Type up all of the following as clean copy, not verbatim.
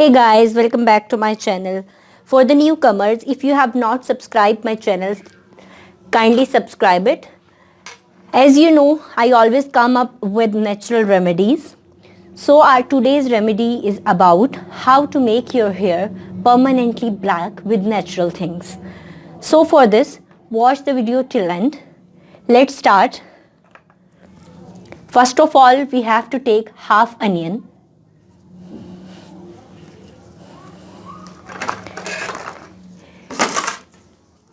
Hey guys, welcome back to my channel. For the newcomers, if you have not subscribed my channel, kindly subscribe it. As you know, I always come up with natural remedies. So our today's remedy is about how to make your hair permanently black with natural things. So for this, watch the video till end. Let's start. First of all, we have to take half onion.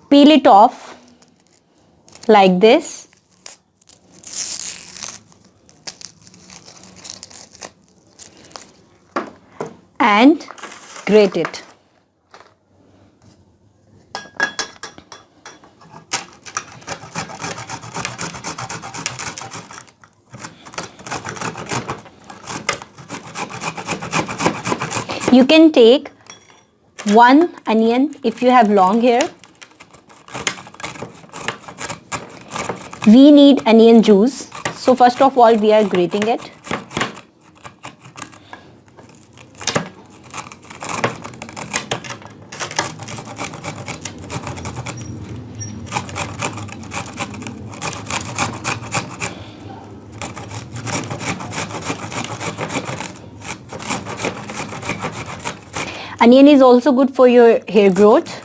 Peel it off like this. And grate it. You can take one onion if you have long hair. We need onion juice. So first of all, we are grating it. Onion is also good for your hair growth.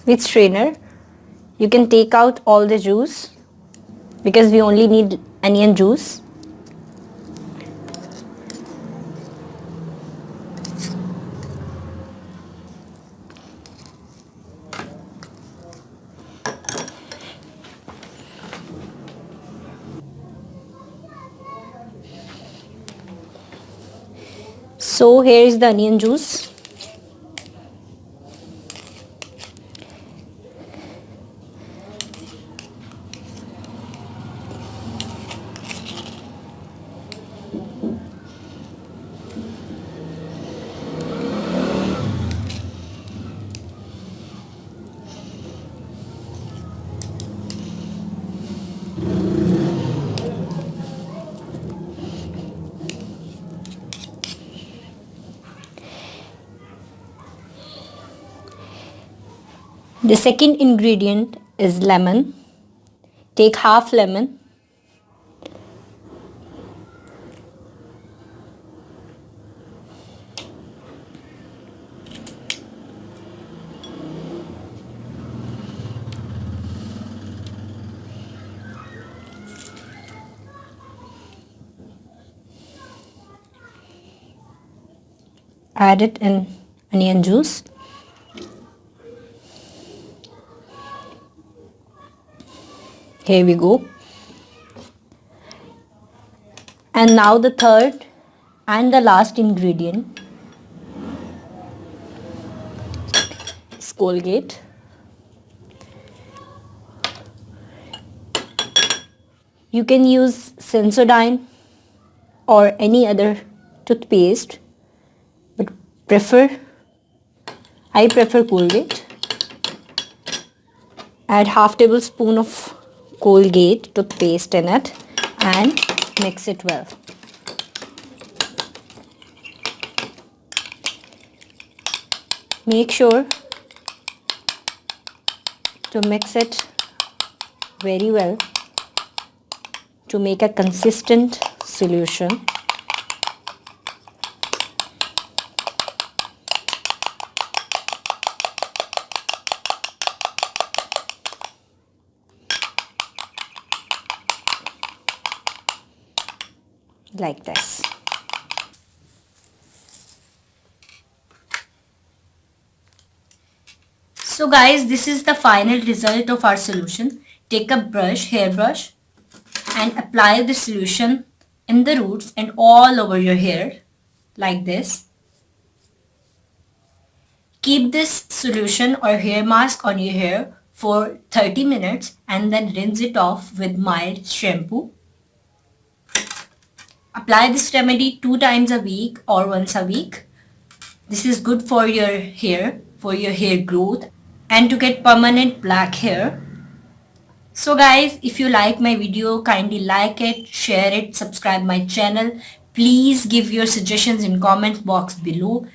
With strainer, you can take out all the juice because we only need onion juice. So here is the onion juice. The second ingredient is lemon. Take half lemon. Add it in onion juice. Here we go. And now the third and the last ingredient is Colgate. You can use Sensodyne or any other toothpaste, but I prefer Colgate. Add half tablespoon of Colgate toothpaste in it and mix it well. Make sure to mix it very well to make a consistent solution. like this. So guys, this is the final result of our solution. Take a brush, hairbrush, and apply the solution in the roots and all over your hair like this. Keep this solution or hair mask on your hair for 30 minutes and then rinse it off with mild shampoo. Apply this remedy 2 times a week or once a week. This is good for your hair growth and to get permanent black hair. So guys, if you like my video, kindly like it, share it, subscribe my channel. Please give your suggestions in comment box below.